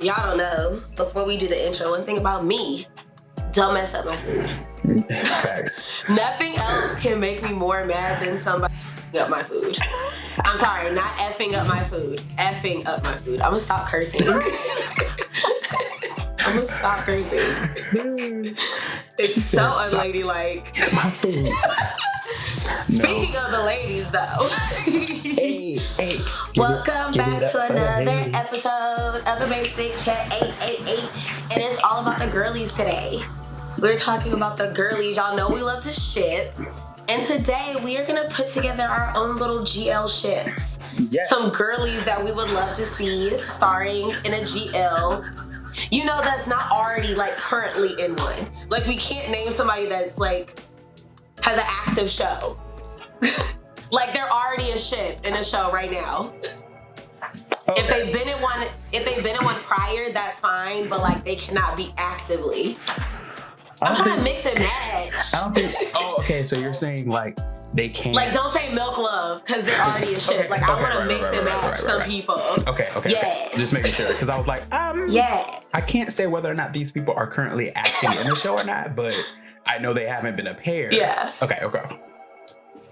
y'all don't know, before we do the intro, one thing about me, don't mess up my food. Facts. Nothing else can make me more mad than somebody up my food. I'm sorry, not effing up my food. Effing up my food. I'm gonna stop cursing. I'm gonna stop cursing. It's so unladylike. My food. Speaking of the ladies, though. Hey. Welcome back to another episode of the Basic Chat 888, and it's all about the girlies today. We're talking about the girlies. Y'all know we love to ship, and today we are gonna put together our own little GL ships. Yes. Some girlies that we would love to see starring in a GL. You know, that's not already like currently in one. Like, we can't name somebody that's like has an active show. Like, they're already a ship in a show right now. Okay. If they've been in one prior, that's fine, but like they cannot be actively. I'm trying to mix and match. I don't think. Oh, okay. So you're saying like they can't. Like, don't say Milk Love because they're already a ship. Like, I want to mix and match some people. Okay. Yes. Just making sure, because I was like, yes. I can't say whether or not these people are currently acting in the show or not, but I know they haven't been a pair. Yeah. Okay.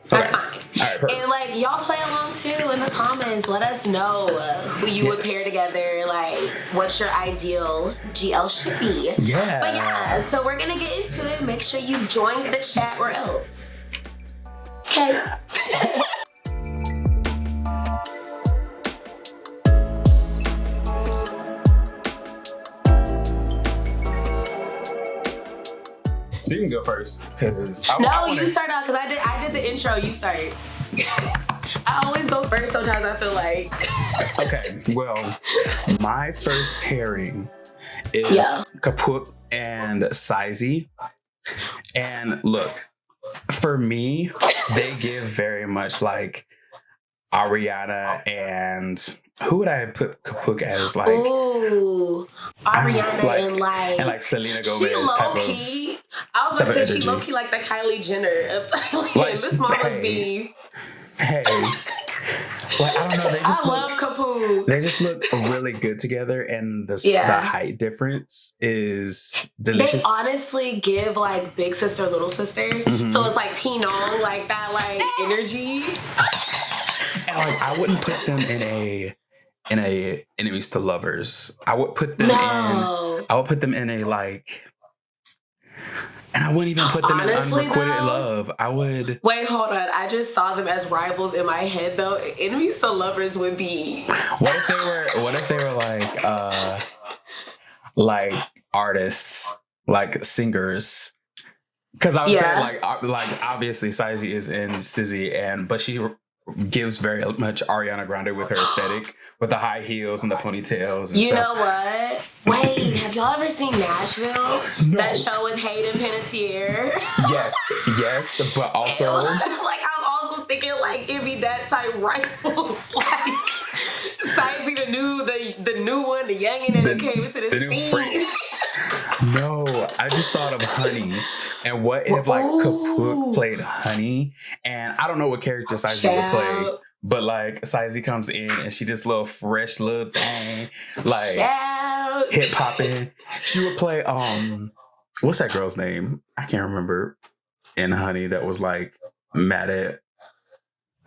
That's fine. All right, perfect. And like, y'all play along too in the comments. Let us know who you would pair together. Like, what's your ideal GL should be. Yeah. But yeah, so we're gonna get into it. Make sure you join the chat or else. Okay. So you can go first, because you start out, because I did the intro. You start. I always go first. Sometimes I feel like. Okay, well, my first pairing is Kaput and Sizey. And look, for me, they give very much like Ariana and who would I put Kaput as? Like, ooh, Ariana and like Selena Gomez. She low key. I was gonna say she low key like the Kylie Jenner of Thailand. Like, Miss Mama's B. Hey, like, I don't know. I love Kaput. They just look really good together, and the height difference is delicious. They honestly give like big sister, little sister. Mm-hmm. So it's like Pinong, like that, like energy. And like, I wouldn't put them in a enemies to lovers. I would put them in a like. And I wouldn't even put them in unrequited love. I would. Wait, hold on. I just saw them as rivals in my head, though. Enemies to lovers would be. What if they were like artists, like singers? Because I would say like obviously Sizey is in Sizzy, but she gives very much Ariana Grande with her aesthetic, with the high heels and the ponytails and stuff. You know what? Wait, have y'all ever seen Nashville? No. That show with Hayden Panettiere? Yes, but also... like, I'm also thinking, like, it'd be that type rivals, like, Sizey, the new one, the youngin' that came into the scene. No, I just thought of Honey. And what if, like, Kaput played Honey? And I don't know what character Sizey would play. But like, Sizey comes in and she this little fresh little thing, like hip hopping. She would play what's that girl's name? I can't remember. In Honey, that was like mad at.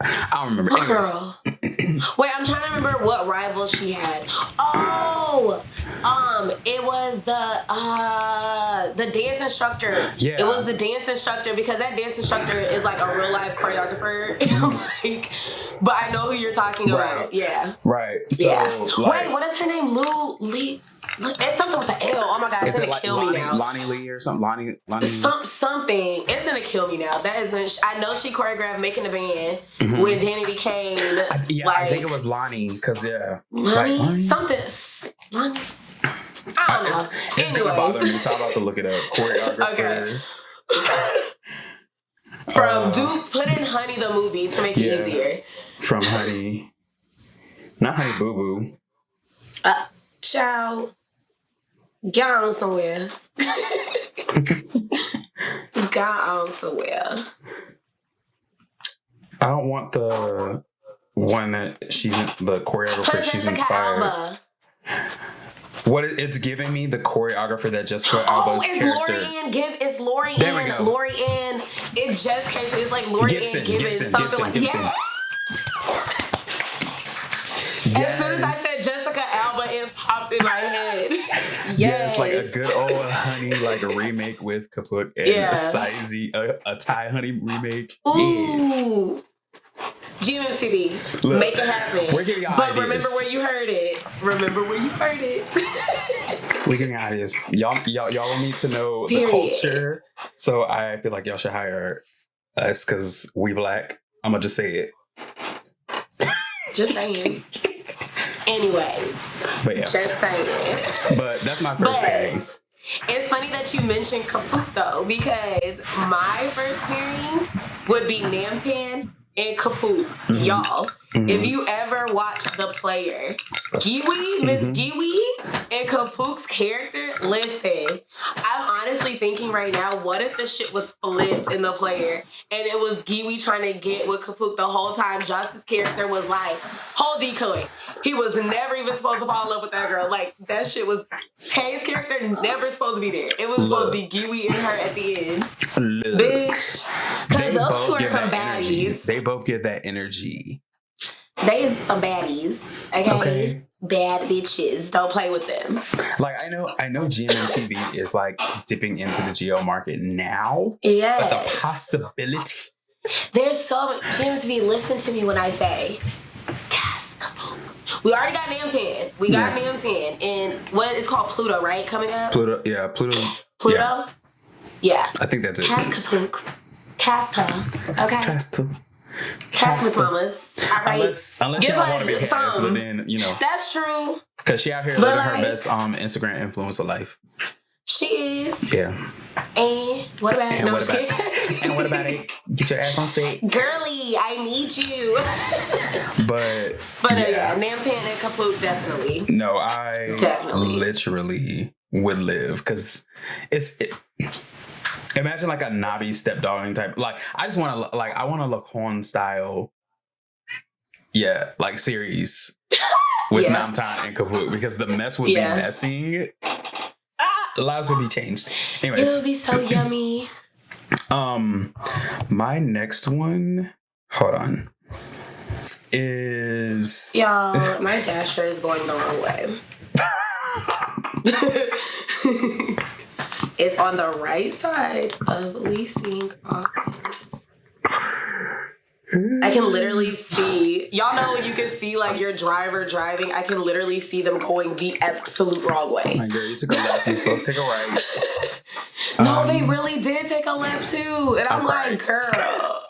I don't remember. Girl. Wait, I'm trying to remember what rivals she had. Oh, it was the dance instructor. Yeah. It was the dance instructor, because that dance instructor is like a real life choreographer. Like, but I know who you're talking about. Yeah. Right. So, like, wait, what is her name? Lee. It's something with an L. Oh my God, it's gonna kill me now. Lonnie Lee or something. Lonnie. Something. It's gonna kill me now. That is. I know she choreographed Making the Band when Danny became. I think it was Lonnie, because Lonnie. Something. Lonnie. I don't know. It's gonna bother me, so I'm about to look it up. Choreographer. Okay. Put in Honey the movie to make it easier. From Honey, not Honey Boo Boo. Child. Get on somewhere. Got on somewhere. I don't want the one that she's the choreographer she's inspired. It's giving me the choreographer that just put Alba's character. It's Lori There we Ann. go. Lori Ann. It just came. It's like Lori Ann Gibbons. Gibson. Yes. As soon as I said Jessica Alba, it popped in my head. Yes, like a good old Honey, like a remake with Kaput and a Sizey, a Thai Honey remake. Ooh. Yeah. GMMTV. Look, make it happen. We're giving y'all but ideas. Remember where you heard it. We're giving y'all ideas. Y'all need to know the culture. So I feel like y'all should hire us because we Black. I'm gonna just say it. Just saying. Anyways. But yeah. Just saying. But that's my first pairing. It's funny that you mentioned Kaput though, because my first pairing would be Namtan and Kaput. Mm-hmm. Y'all, if you ever watched The Player, Miss Giwi and Kaput's character, listen, I'm honestly thinking right now, what if the shit was flipped in The Player and it was Giwi trying to get with Kaput the whole time? Joss's character was like, whole decoy. He was never even supposed to fall in love with that girl. Like, that shit was... Tay's character never supposed to be there. It was supposed to be Giwi and her at the end. Bitch. Because those two are some baddies. Energy. They both get that energy. They some baddies. Okay? Bad bitches. Don't play with them. Like, I know GMMTV is, like, dipping into the GL market now. Yes. But the possibility... There's so much... GMMTV, listen to me when I say... We already got Namtan. We got Namtan. And what it's called Pluto, right? Coming up? Pluto. Pluto? Yeah. I think that's it. Casta. Okay. Cast with mamas. All right. Unless you don't want to be a ass, but then, you know. That's true. Because she out here living her best Instagram influencer life. She is. Yeah. And what about it? And what about it? Get your ass on stage. Girly, I need you. But Namtan and Kaput definitely. No, I literally would live because imagine like a Nabi stepdaughter type. Like I just want to I want a Lacan style. Yeah, like series with Namtan and Kaput because the mess would be messing. Lives would be changed. Anyways. It would be so yummy. My next one, hold on, is... Y'all, my dasher is going the wrong way. It's on the right side of leasing office. I can literally see, y'all know when you can see like your driver driving, I can literally see them going the absolute wrong way. My girl, you took a left, you're supposed to take a right. No, they really did take a left too. And I'm like, girl.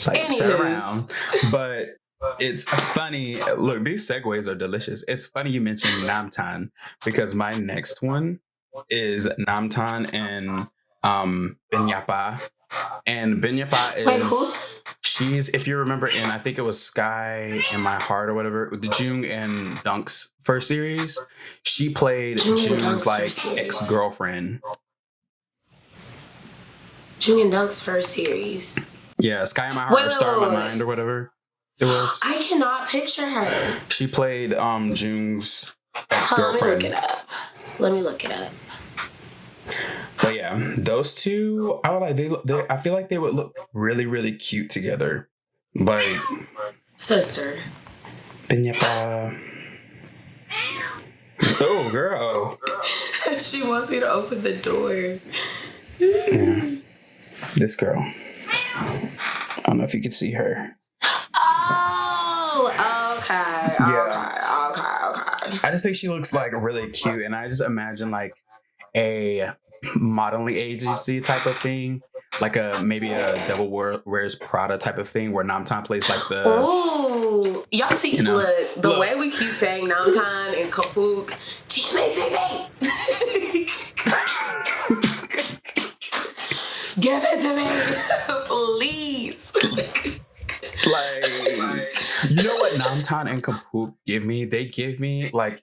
Like, turn around. But it's funny. Look, these segues are delicious. It's funny you mentioned Namtan because my next one is Namtan and Binyapa. And Binyapa is she's, if you remember in, I think it was Sky in My Heart or whatever, the Jung and Dunk's first series, she played Jung's like ex-girlfriend. Jung and Dunk's first series. Yeah, Sky in My Heart or Star in My Mind or whatever it was. I cannot picture her. She played Jung's ex-girlfriend. Let me look it up. But yeah, those two, I feel like they would look really, really cute together. Like sister. Binyapa. Oh, girl. She wants me to open the door. Yeah. This girl. I don't know if you can see her. Oh, okay. Yeah. Okay. I just think she looks like really cute, and I just imagine like a modeling agency type of thing, like maybe a Devil Wears Prada type of thing where Namtan plays like the. Ooh, y'all see, look, the way we keep saying Namtan and Kaput, GMMTV. Give it to me, please. Like, you know what Namtan and Kaput give me? They give me like,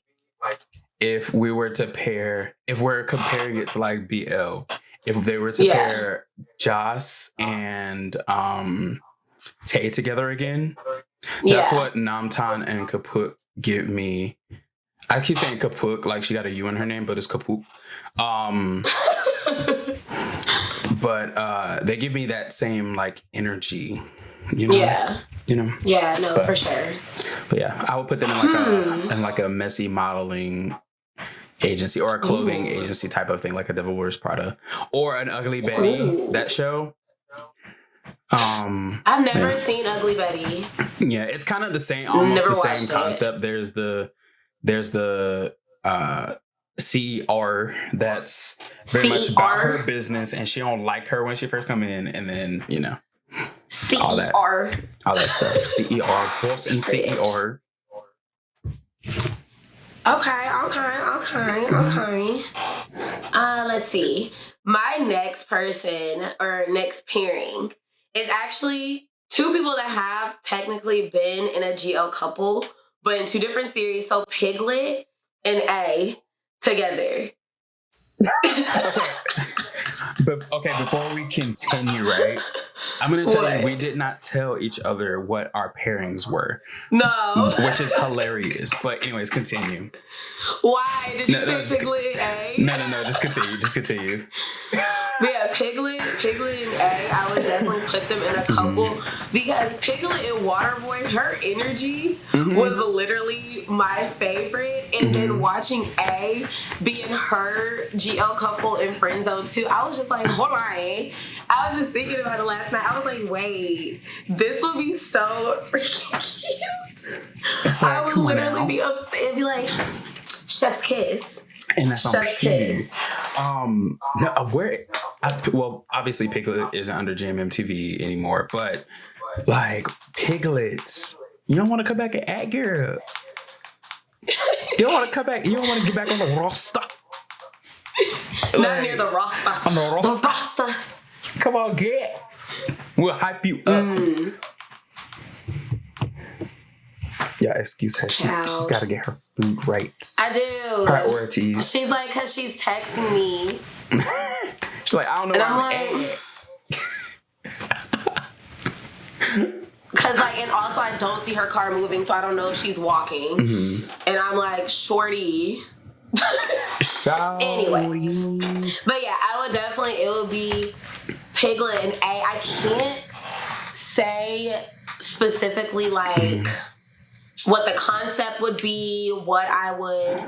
if we're comparing it to like BL, if they were to pair Joss and Tay together again, that's what Namtan and Kaput give me. I keep saying Kapuk, like she got a U in her name, but it's Kapuk. But they give me that same like energy, you know. Yeah. You know. Yeah. No, for sure. But yeah, I would put them in like a messy modeling agency or a clothing agency type of thing, like a Devil Wears Prada or an Ugly Betty. That show. I've never seen Ugly Betty. Yeah, it's kind of the same, almost the same concept. There's the CER that's very much about her business, and she don't like her when she first come in, and then you know all that stuff. CER, boss and CER. Okay. Let's see. My next person or next pairing is actually two people that have technically been in a GL couple, but in two different series. So Piglet and A together. But okay, before we continue, right? I'm gonna tell you, we did not tell each other what our pairings were. No, which is hilarious. But anyways, continue. Why did you pick Piglet and A? No. Just continue. But yeah, Piglet and A, I would definitely put them in a couple because Piglet and Waterboy, her energy was literally my favorite. And then watching A be in her GL couple in Friend Zone 2, I was just like, hold on. I was just thinking about it last night. I was like, wait, this would be so freaking cute. I would literally be upset and be like, chef's kiss. And that's Chef's kiss. Well, obviously Piglet isn't under GMMTV anymore, but like Piglets, you don't want to come back and act, girl. You don't want to come back. You don't want to get back on the roster. Not near the roster. On the roster. Come on, get. We'll hype you up. Yeah, excuse her. She's got to get her food right. I do. Priorities. She's like, because she's texting me. She's like, I don't know where I'm at. Because, like, and also I don't see her car moving, so I don't know if she's walking. And I'm like, shorty. Anyways. But yeah, I would definitely, it would be Piglet and A. I can't say specifically, like, what the concept would be, what I would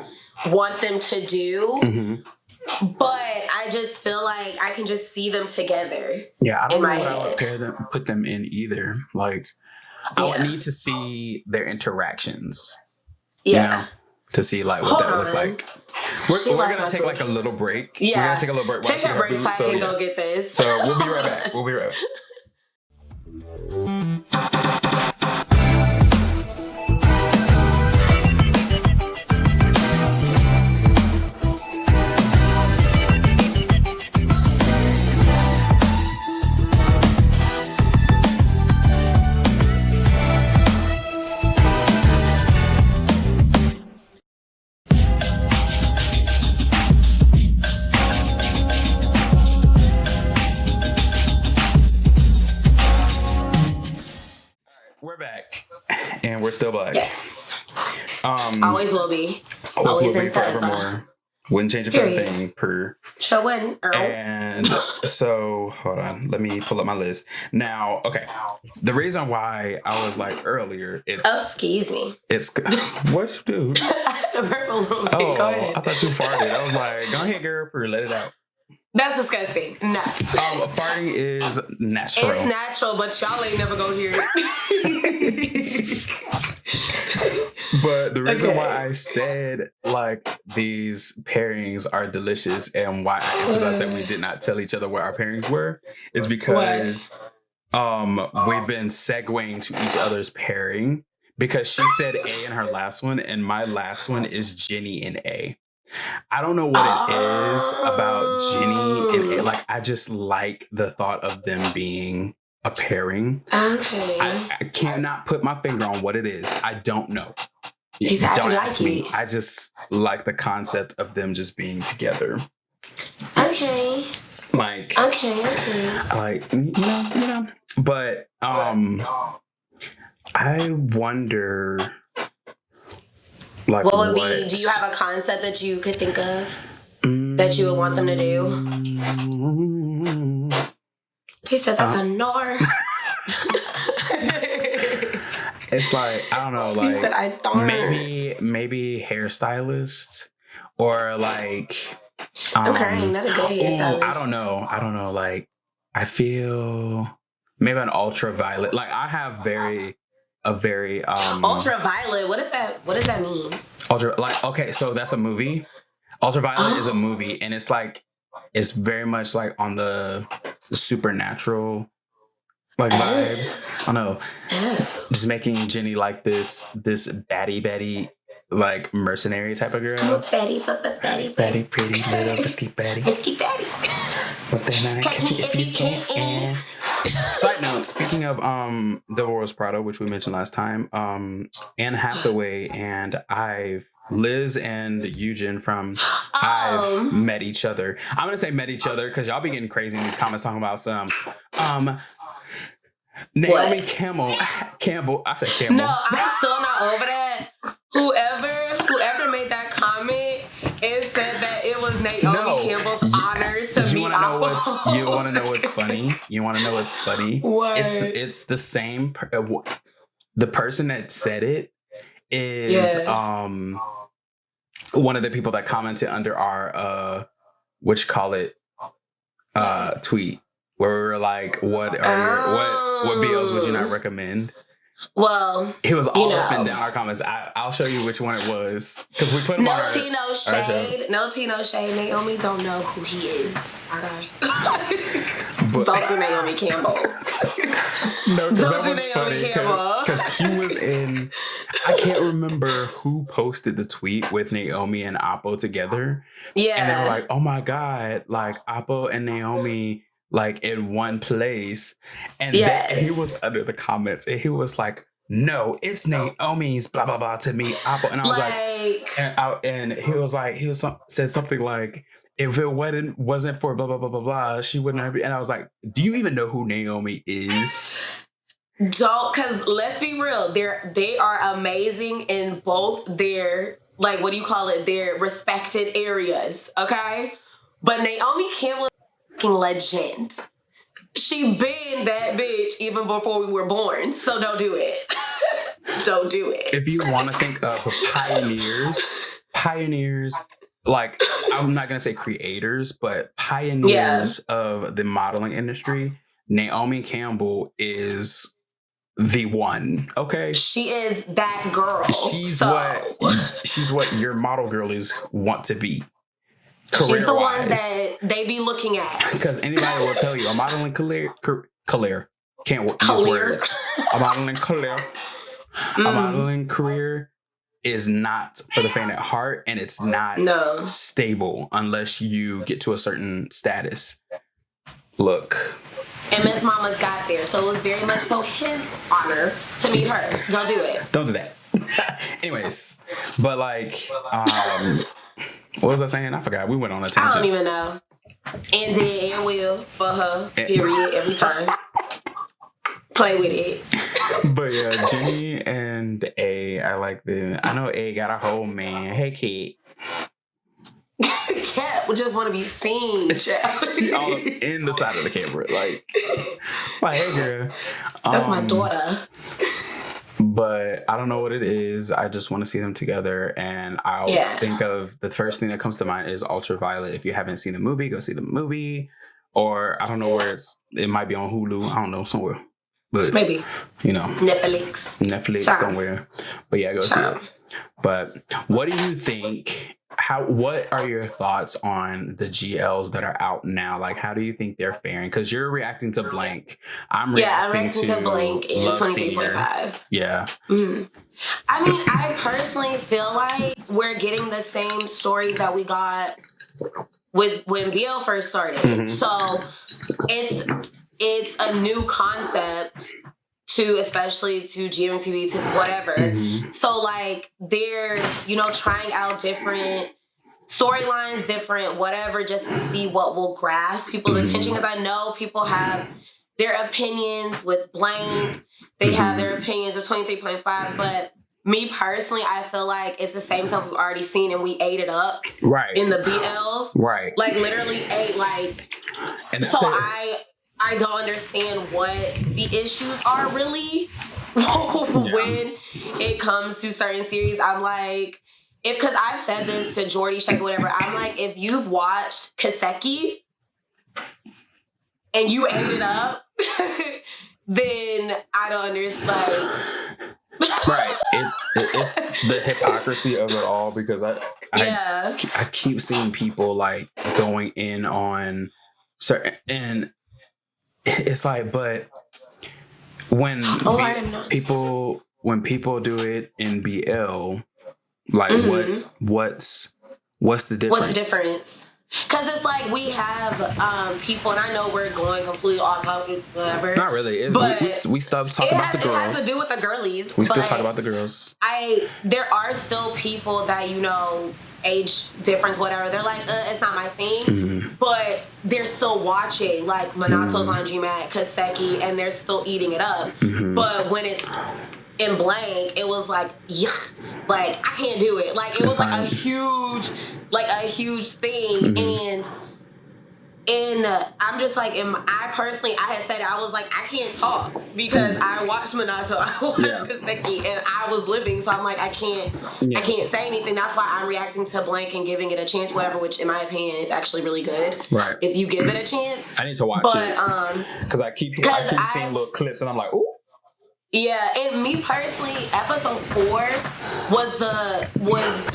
want them to do. But I just feel like I can just see them together. Yeah, I don't know what I would put them in either. Like, I would need to see their interactions. Yeah. You know, to see like what that would look like. We're going to take like a little break. Yeah. We're going to take a little break. Take a break so I can go get this. So we'll be right back. We're back, and we're still black. Yes. Always will be. Always will be forevermore. Wouldn't change it for anything. Show and Earl. And so, hold on. Let me pull up my list. Now, okay. The reason why I was like earlier, excuse me. It's... What you do? I had to burp a little bit. Oh, go ahead. I thought you farted. I was like, go ahead, girl. Let it out. That's disgusting. No. Farting is natural. It's natural, but y'all ain't never gonna hear it. But the reason why I said like these pairings are delicious and why I emphasized that we did not tell each other what our pairings were is because we've been segueing to each other's pairing because she said A in her last one and my last one is Jenny and A. I don't know what it is about Jenny and A. Like, I just like the thought of them being a pairing. Okay. I cannot put my finger on what it is. I don't know. Exactly. Don't ask me. I just like the concept of them just being together. Okay. Like. Okay. Like, you know. But I wonder. Like what would be? Do you have a concept that you could think of that you would want them to do? He said that's a nor. It's like, I don't know, like he said I thought maybe hairstylist or like I'm crying, not a good hairstylist. I don't know. Like I feel maybe an ultraviolet. Like I have a very ultraviolet. What does that mean? Okay, so that's a movie. Ultraviolet is a movie, and it's very much like on the supernatural like vibes. I don't know. Just making Jenny like this baddie like mercenary type of girl. I'm a baddie, pretty little risky baddie. But then catch me if you can. Side note, speaking of Devil Wears Prada, which we mentioned last time, Anne Hathaway and Liz and Eugen from I've met each other. I'm gonna say met each other because y'all be getting crazy in these comments talking about some Naomi Campbell. I said Campbell. No, I'm still not over that. Whoever made that comment and said that it was Naomi Campbell's honor to meet Apple. You want to know what's funny? What? It's the same. The person that said it is one of the people that commented under our tweet where we were like, what BLs would you not recommend? Well, he was all up and down our comments. I'll show you which one it was because we put him on our shade. No tea, no shade. Naomi don't know who he is. Okay. Vote to Naomi Campbell. No, because that was funny because he was in. I can't remember who posted the tweet with Naomi and Appo together. Yeah, and they were like, "Oh my god, like Appo and Naomi." Like in one place, and then he was under the comments, and he was like, "No, it's Naomi's blah blah blah to me, Apple." And I was and he was like, said something like, "If it wasn't for blah blah blah blah blah, she wouldn't have." And I was like, "Do you even know who Naomi is?" Don't, because let's be real, they are amazing in both their their respected areas, okay? But Naomi Campbell. Legend. She been that bitch even before we were born, so don't do it. Don't do it. If you want to think of pioneers, like I'm not gonna say creators, but pioneers of the modeling industry, Naomi Campbell is the one. Okay, she is that girl. She's what your model girlies want to be. She's the one that they be looking at. Because anybody will tell you a modeling career can't use words. A modeling career is not for the faint at heart, and it's not stable unless you get to a certain status. Look. And Miss Mama's got there, so it was very much so his honor to meet her. Don't do it. Don't do that. Anyways, but like, what was I saying? I forgot. We went on a tangent. I don't even know. And did and will for her. Period. Every time. Play with it. But yeah, Jenny and A, I like them. I know A got a whole man. Hey, kid. Cat would just want to be seen. She all up in the side of the camera, like hey girl. That's my daughter. But I don't know what it is. I just want to see them together. And I'll think of the first thing that comes to mind is Ultraviolet. If you haven't seen the movie, go see the movie. Or I don't know where it might be on Hulu. I don't know, somewhere. But maybe. Netflix somewhere. But yeah, go see it. But what do you think? What are your thoughts on the GLs that are out now? Like, how do you think they're faring? Because you're reacting to Blank. I'm reacting to Blank in 23.5. Yeah. Mm-hmm. I mean, I personally feel like we're getting the same stories that we got with when BL first started. Mm-hmm. So it's a new concept especially to GMMTV, to whatever. Mm-hmm. So like they're, trying out different storylines, different whatever, just to see what will grasp people's attention. Because I know people have their opinions with Blank. They have their opinions of 23.5, but me personally, I feel like it's the same stuff we've already seen and we ate it up. Right. In the BLs. Right. Like literally ate like. And so I don't understand what the issues are really when it comes to certain series. I'm like, because I've said this to Jordie, Shake, whatever. I'm like, if you've watched Kaseki and you ate it up, then I don't understand. Like, right. It's the hypocrisy of it all, because I keep seeing people like going in on certain, and it's like, but when people do it in BL, like what's the difference? What's the difference? Because it's like we have people, and I know we're going completely off topic, whatever. Not really. But we stopped talking about the girls. It has to do with the girlies. We still talk about the girls. There are still people that, you know, age difference, whatever. They're like, it's not my thing. Mm-hmm. But they're still watching, like, Minato's on GMAT, Kaseki, and they're still eating it up. Mm-hmm. But when it's in blank, it was like, yuck. Like, I can't do it. Like, it was like a huge thing. Mm-hmm. And I'm just like, I had said it, I was like, I can't talk because I watched Minato, I watched Kaseki, and I was living, so I'm like, I can't say anything. That's why I'm reacting to blank and giving it a chance, whatever, which in my opinion is actually really good. Right. If you give it a chance. I need to watch it. Because I keep seeing little clips and I'm like, ooh. Yeah, and me personally, episode 4 was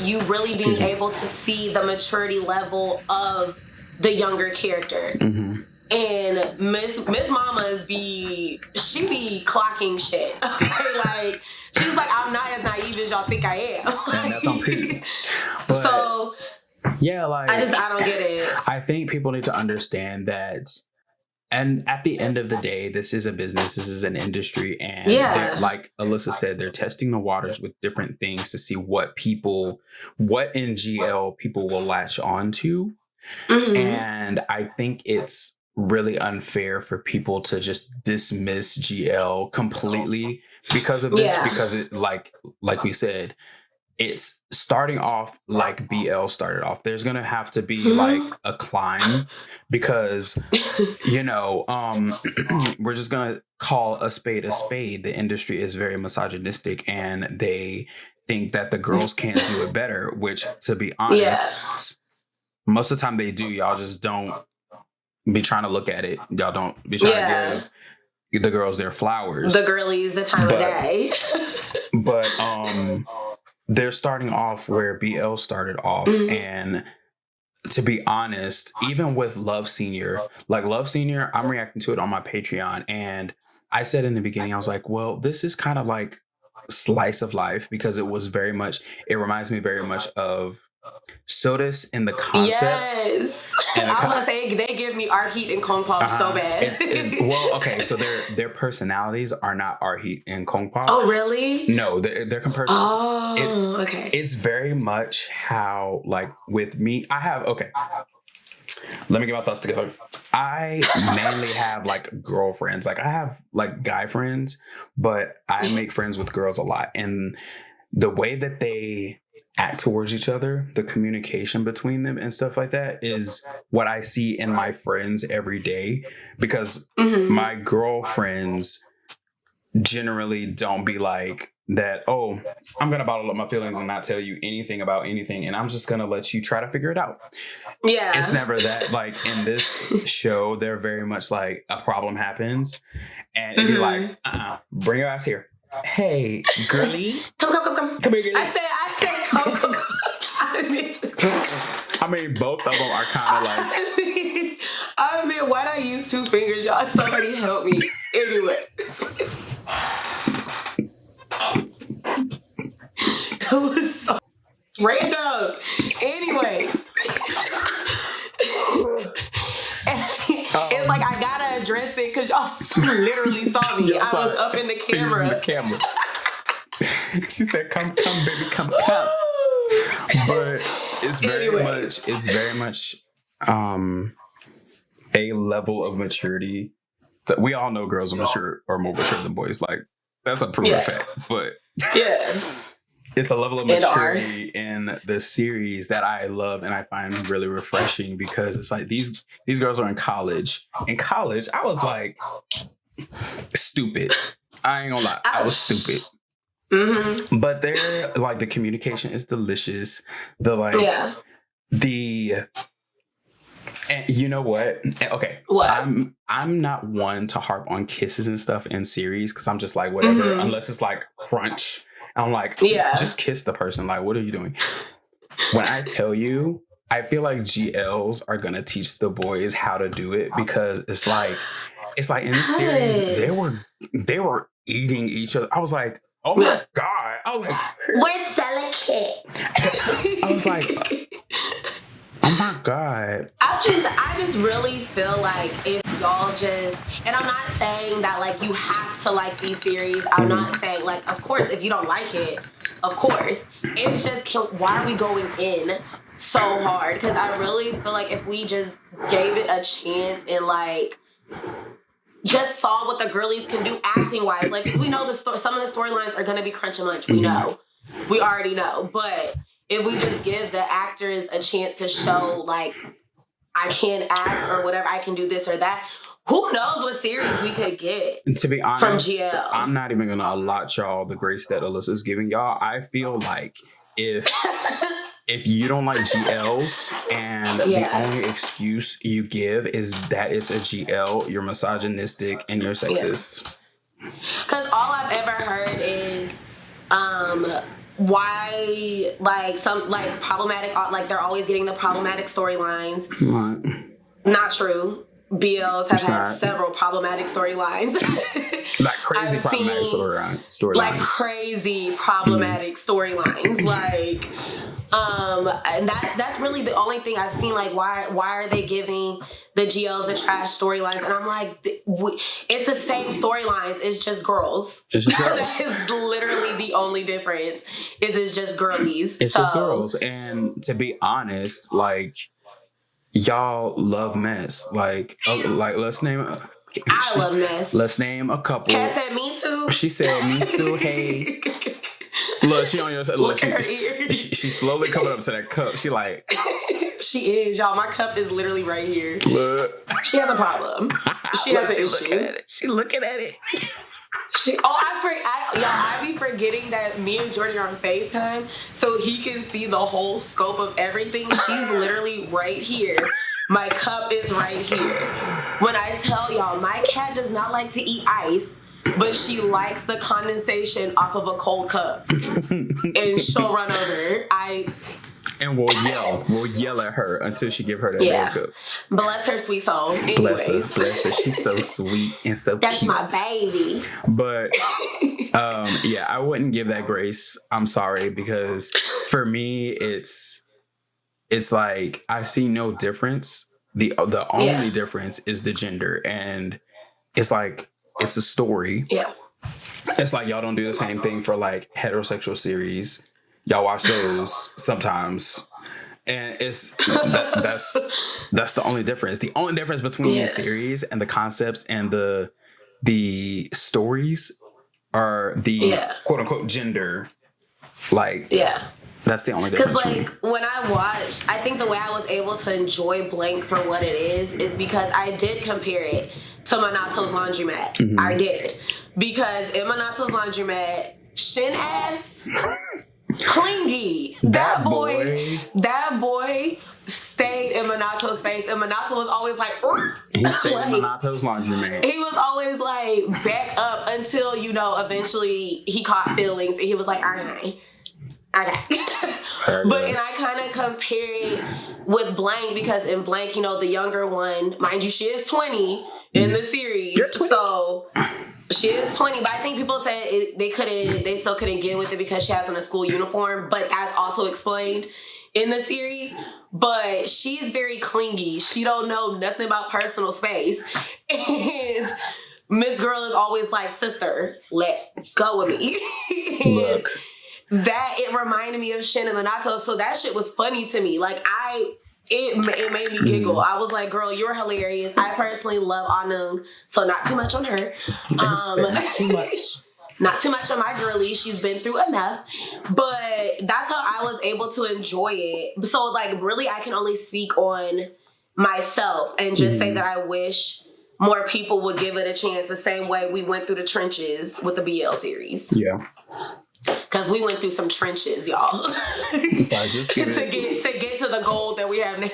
you really being able to see the maturity level of the younger character. Mm-hmm. And Miss Mama's she be clocking shit. Okay, like she's like, I'm not as naive as y'all think I am. And that's on P. So yeah, like I don't get it. I think people need to understand that. And at the end of the day, this is a business, this is an industry. And like Alyssa said, they're testing the waters with different things to see what in GL people will latch on to. Mm-hmm. And I think it's really unfair for people to just dismiss GL completely because of this, because it like we said, it's starting off like BL started off. There's gonna have to be like a climb because you know we're just gonna call a spade a spade. The industry is very misogynistic and they think that the girls can't do it better, which, to be honest, most of the time they do. Y'all just don't be trying to look at it. Y'all don't be trying to give the girls their flowers. The girlies the time of day. But they're starting off where BL started off. And to be honest, even with Love Senior, I'm reacting to it on my Patreon. And I said in the beginning, I was like, well, this is kind of like slice of life because it reminds me very much of Sodas in the concept. Yes. I was gonna say they give me Arheet and Kong Pop so bad. It's well, okay, so their personalities are not Arheet and Kong Pop. Oh, really? No, they're compared. Oh, okay. It's very much how, like, with me, let me get my thoughts together. I mainly have like girlfriends. Like I have like guy friends, but I make friends with girls a lot, and the way that they act towards each other, the communication between them and stuff like that is what I see in my friends every day, because my girlfriends generally don't be like that, oh, I'm going to bottle up my feelings and not tell you anything about anything, and I'm just going to let you try to figure it out. Yeah. It's never that. Like in this show, they're very much like a problem happens and it'd be like, bring your ass here. Hey, girly. Come here, girly. I said, come. I mean, both of them are kind of like. I mean, why'd I use 2 fingers, y'all? Somebody help me. Anyway. That was so random. Anyways. It's like I gotta address it because y'all literally saw me. I was up in the camera. She said, come, baby, come. But it's very much a level of maturity. So we all know girls are more mature than boys. Like, that's a proven fact. But it's a level of maturity in the series that I love and I find really refreshing, because it's like these girls are in college. In college, I was like stupid. I ain't gonna lie, I was stupid. Mm-hmm. But they're like, the communication is delicious. The like and you know what? Okay. What? I'm not one to harp on kisses and stuff in series, because I'm just like, whatever, unless it's like crunch. I'm like, just kiss the person. Like, what are you doing? When I tell you, I feel like GLs are gonna teach the boys how to do it, because it's like in the series they were eating each other. I was like, oh my God. I was like, we're delicate. I was like, oh my God. I just really feel like if y'all just, and I'm not saying that like you have to like these series. I'm not saying like, of course, if you don't like it, of course. It's just, why are we going in so hard? Because I really feel like if we just gave it a chance and like just saw what the girlies can do acting wise, like, because we know some of the storylines are gonna be crunch and munch. We know, we already know, but if we just give the actors a chance to show, like, I can act or whatever, I can do this or that, who knows what series we could get. To be honest, from GL. I'm not even gonna allot y'all the grace that Alyssa's giving y'all. I feel like if you don't like GLs and the only excuse you give is that it's a GL, you're misogynistic and you're sexist. Because all I've ever heard is why, like, some, like, problematic, like, they're always getting the problematic storylines. Right. Not true. BLs have had several problematic storylines. Like crazy problematic storylines. Like crazy problematic storylines. Like, and that's really the only thing I've seen. Like, why are they giving the GLs the trash storylines? And I'm like, it's the same storylines. It's just girls. It's just girls. That is literally the only difference. It's just girlies. It's just girls. And to be honest, like, y'all love mess. Like let's name I love mess. Let's name a couple. Kat said me too. She said me too. Hey. Look, she on your side. Look, her ears. She slowly coming up to that cup. She like she is, y'all. My cup is literally right here. Look. She has a problem. She has an issue. She looking at it. I be forgetting that me and Jordy are on FaceTime so he can see the whole scope of everything. She's literally right here. My cup is right here. When I tell y'all, my cat does not like to eat ice, but she likes the condensation off of a cold cup. And she'll run over. And we'll yell at her until she give her that makeup. Bless her sweet soul. Anyways. Bless her. She's so sweet and so That's cute. my baby. But I wouldn't give that grace. I'm sorry, because for me it's like I see no difference. The only difference is the gender, and it's like it's a story. Yeah. It's like y'all don't do the same thing for like heterosexual series. Y'all watch those sometimes, and it's that's the only difference. The only difference between the series and the concepts and the stories are the quote unquote gender. Like that's the only difference. Because like when I watched, I think the way I was able to enjoy Blank for what it is because I did compare it to Monato's Laundromat. Mm-hmm. I did, because in Monato's Laundromat, Shin ass. Clingy. That boy stayed in Monato's face, and Monato was always like, he stayed in Monato's Laundromat. He was always like back up until, eventually he caught feelings and he was like, all right. But and I kind of compare it with Blank, because in Blank, the younger one, mind you, she is 20 in the series. You're 20. So she is 20, but I think people said they still couldn't get with it because she has on a school uniform, but that's also explained in the series. But she's very clingy. She don't know nothing about personal space. And Miss Girl is always like, sister, let's go with me. Look. That, it reminded me of Shin and Monato, so that shit was funny to me. Like, it made me giggle. I was like, girl, you're hilarious. I personally love Anung, so not too much on her. Not too much. Not too much on my girlie. She's been through enough. But that's how I was able to enjoy it. So, like, really, I can only speak on myself and just say that I wish more people would give it a chance the same way we went through the trenches with the BL series. Yeah. Because we went through some trenches, y'all. Sorry, just give to get to the gold that we have now.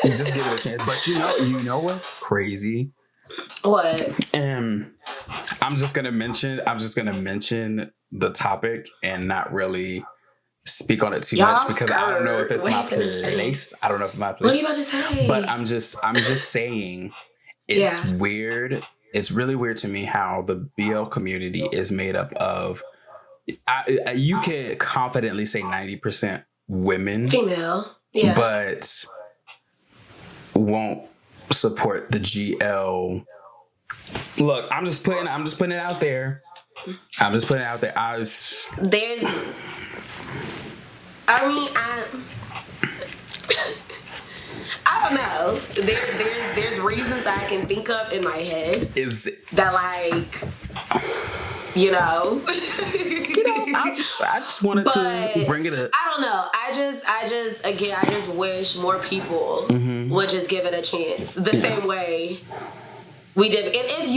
Just give it a chance. But you know what's crazy? What? I'm just gonna mention the topic and not really speak on it too much because I don't know if it's my place. I don't know if it's my place. What are you about to say? But I'm just saying it's weird. It's really weird to me how the BL community is made up of. You can confidently say 90% women, female, but won't support the GL. Look, I'm just putting it out there. I don't know. There's reasons that I can think of in my head. Is that like, you know? I just wanted to bring it up. I don't know. I just wish more people would just give it a chance. The same way we did. If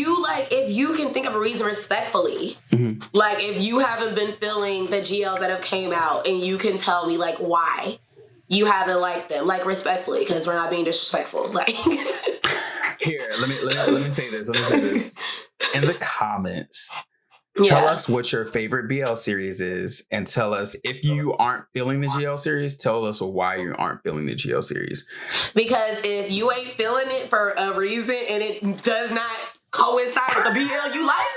you can think of a reason respectfully, like if you haven't been feeling the GLs that have came out and you can tell me like why you haven't liked them, like respectfully, because we're not being disrespectful. Like here, let me say this. In the comments, tell us what your favorite BL series is, and tell us if you aren't feeling the GL series, tell us why you aren't feeling the GL series. Because if you ain't feeling it for a reason and it does not coincide with the BL you like.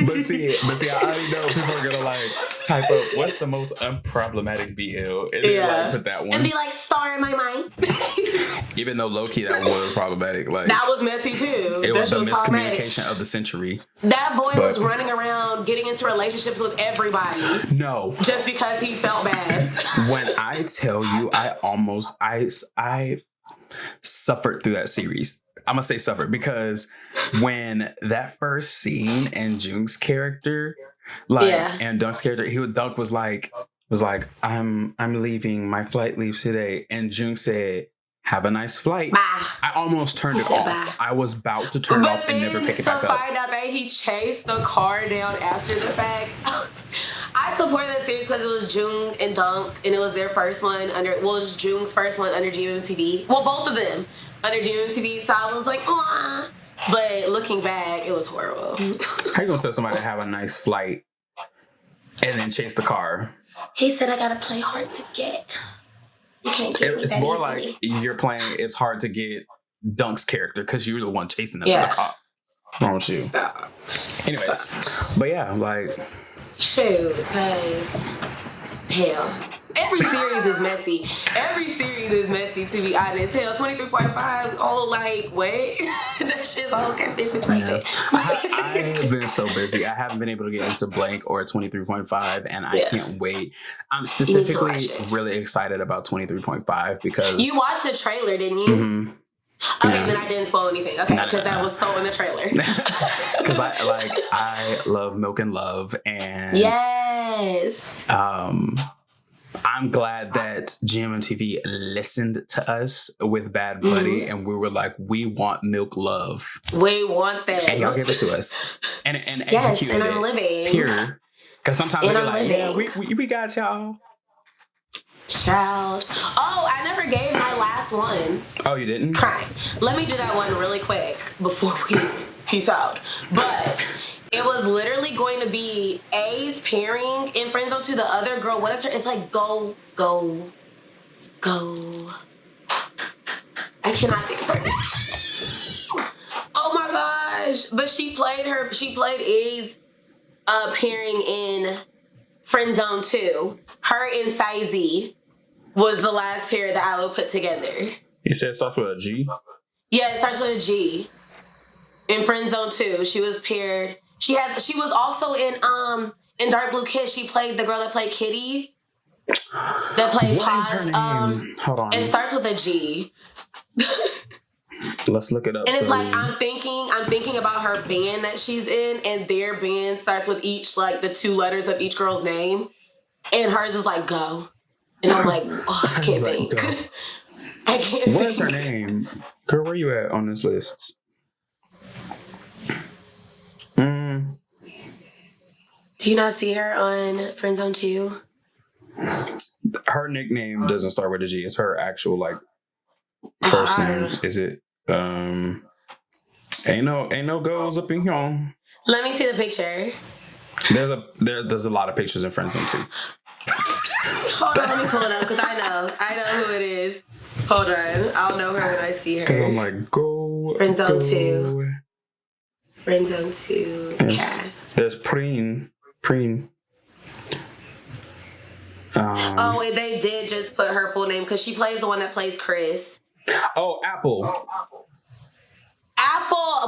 but see, I already know people are gonna like type up what's the most unproblematic BL and then like put that one and be like star in my mind. Even though low-key that was problematic, like that was messy too. It was the miscommunication of the century. That boy was running around getting into relationships with everybody. No, just because he felt bad. When I tell you, I suffered through that series. I'm gonna say suffered because when that first scene and Jung's character, and Dunk's character, Dunk was like, I'm leaving. My flight leaves today, and Jung said, "Have a nice flight." Bye. I almost turned it off. Bye. I was about to turn it off and never pick it back up. To find out that he chased the car down after the fact. I supported that series because it was Jung and Dunk, and it was their first one it was Jung's first one under GMMTV. Well, both of them under GMMTV, so I was like, "Aw." But looking back, it was horrible. How you gonna tell somebody to have a nice flight and then chase the car? He said, "I gotta play hard to get. You can't get me." It's more easily. Like you're playing. It's hard to get Dunk's character because you're the one chasing them in the car. What's wrong with you? Anyways, but yeah, like shoot, because hell. Every series is messy. Every series is messy, to be honest. Hell, 23.5, like, what? That shit's a whole catfish situation. I have been so busy. I haven't been able to get into Blank or 23.5, and I can't wait. I'm specifically really excited about 23.5 because... You watched the trailer, didn't you? Mm-hmm. Okay, then I didn't spoil anything. Okay, because that was so in the trailer. Because I love Milk and Love, and... Yes! I'm glad that GMMTV listened to us with Bad Buddy, and we were like, we want Milk Love. We want that. And y'all give it to us. And executed and I'm living. Pure. Because sometimes they're like, living. Yeah, we got y'all. Child. Oh, I never gave my last one. Oh, you didn't? Crying. Let me do that one really quick before we peace out. But... it was literally going to be A's pairing in friend zone to the other girl. What is her? It's like go. I cannot think of her name. Oh my gosh! But she played A's pairing in friend zone 2. Her and Sizey was the last pair that I would put together. You said it starts with a G? Yeah, it starts with a G. In friend zone 2, she was paired. She was also in Dark Blue Kiss. She played the girl that played Kitty. That played Pods. What is her name? Hold on. It starts with a G. Let's look it up. And it's like I'm thinking about her band that she's in, and their band starts with each like the 2 letters of each girl's name, and hers is like Go, and I'm like, oh, I can't think. I can't think. What's her name? Girl, where you at on this list? Do you not see her on Friend Zone 2? Her nickname doesn't start with a G. It's her actual like first name. Is it? Ain't no girls up in here. Let me see the picture. There's a lot of pictures in Friend Zone 2. Hold on, let me pull it up because I know who it is. Hold on, I'll know her when I see her. Cause I'm like, go. Friend Zone 2. Friend Zone 2 cast. There's Preen. Oh, they did just put her full name because she plays the one that plays Chris. Oh, Apple.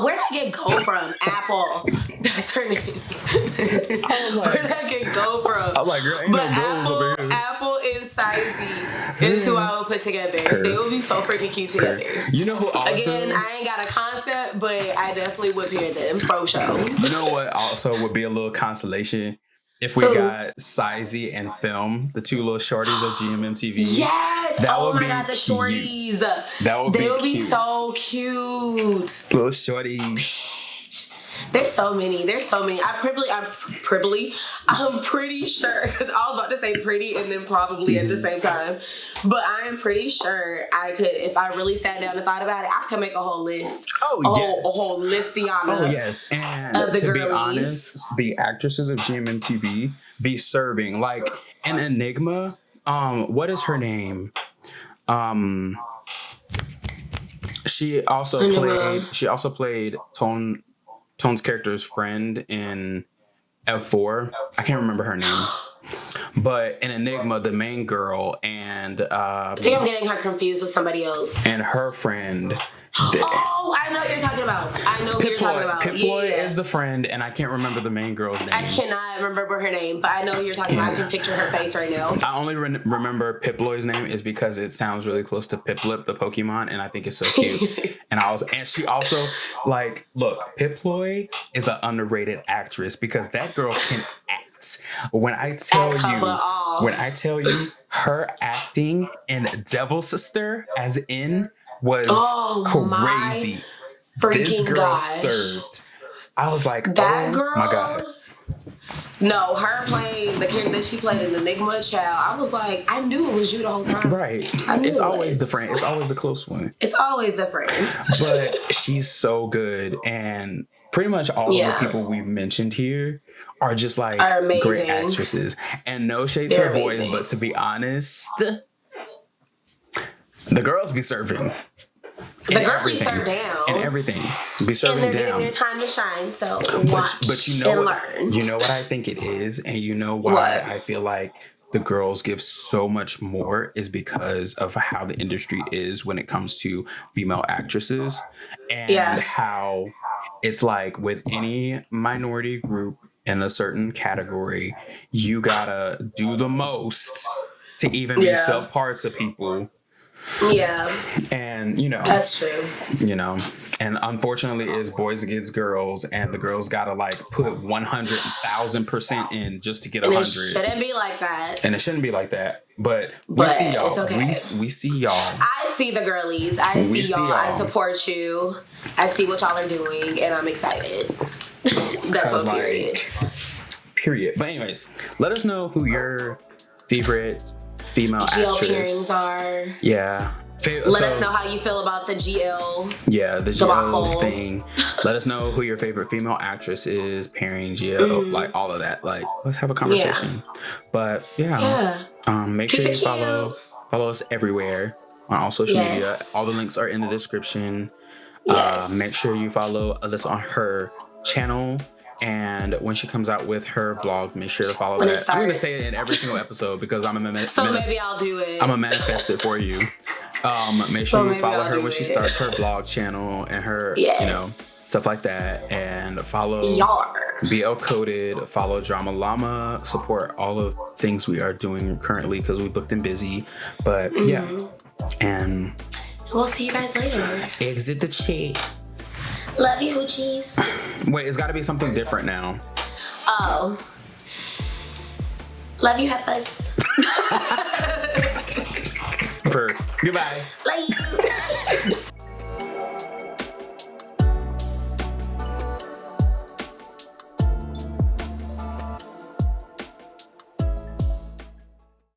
Where did I get Go from? Apple. That's her name. Where did I get Go from? I'm like, girl, ain't but no girls over here. Apple and Sizey is who I would put together. They would be so freaking cute together. You know who also... Again, I ain't got a concept, but I definitely would pair them for show. You know what also would be a little consolation? If we got Sizey and Film, the 2 little shorties of GMMTV. Yes! That oh would my be god, the cute. shorties. They would be cute. So cute. Little shorties. There's so many. I'm pretty sure, because I was about to say pretty and then probably at the same time. But I am pretty sure I could, if I really sat down and thought about it, I could make a whole list. Oh, yes. A whole listiana. Oh, yes. And of the to girlies. be honest, the actresses of GMMTV be serving. Like, an Enigma, what is her name? She also played Tone's character's friend in F4. I can't remember her name. But in Enigma, the main girl and I think I'm getting her confused with somebody else. And her friend. Oh, I know what you're talking about. Piglet is the friend, and I can't remember the main girl's name. I cannot remember her name, but I know who you're talking about. I can picture her face right now. I only remember Piploy's name is because it sounds really close to Piplup, the Pokemon, and I think it's so cute. and she also, like, look, Piploy is an underrated actress because that girl can act. When I tell you her acting in Devil Sister as in was crazy. This girl served. I was like, that girl, my God. No, her playing the character that she played in Enigma, child. I was like, I knew it was you the whole time. Right. It's always the friend. It's always the close one. It's always the friends. But she's so good. And pretty much all of the people we've mentioned here are just like great actresses. And no shade to the boys, but to be honest, the girls be serving. The girls be served down. And everything. Be serving down. And they're getting their time to shine, so watch but you know and what, learn. You know what I think it is? And you know why I feel like the girls give so much more is because of how the industry is when it comes to female actresses. And how it's like with any minority group in a certain category, you gotta do the most to even be subpar to people. Yeah. And, you know. That's true. You know. And unfortunately, it's boys against girls, and the girls gotta like put 100,000% in just to get 100. And it shouldn't be like that. And it shouldn't be like that. But we see y'all. It's okay. We see y'all. I see the girlies. I see y'all. I support you. I see what y'all are doing, and I'm excited. That's a period. Period. But anyways, let us know who your favorite female actress pairings are. Yeah. Let us know how you feel about the GL. Yeah, the GL thing. Let us know who your favorite female actress is, pairing GL, like all of that. Like, let's have a conversation. But make sure you follow us everywhere on all social media. All the links are in the description. Make sure you follow Alyssa on her channel. And when she comes out with her vlogs, make sure to follow that. I'm going to say it in every single episode because I'm a So maybe I'll do it. I'm going to manifest it for you. Make sure you follow her when she starts her vlog channel and her, you know, stuff like that. And follow BL Coded, follow Drama Llama, support all of things we are doing currently because we booked and busy. But and We'll see you guys later. Exit the chat. Love you, hoochies. Wait, it's got to be something different now. Oh. Love you, heifers. Goodbye. Love you.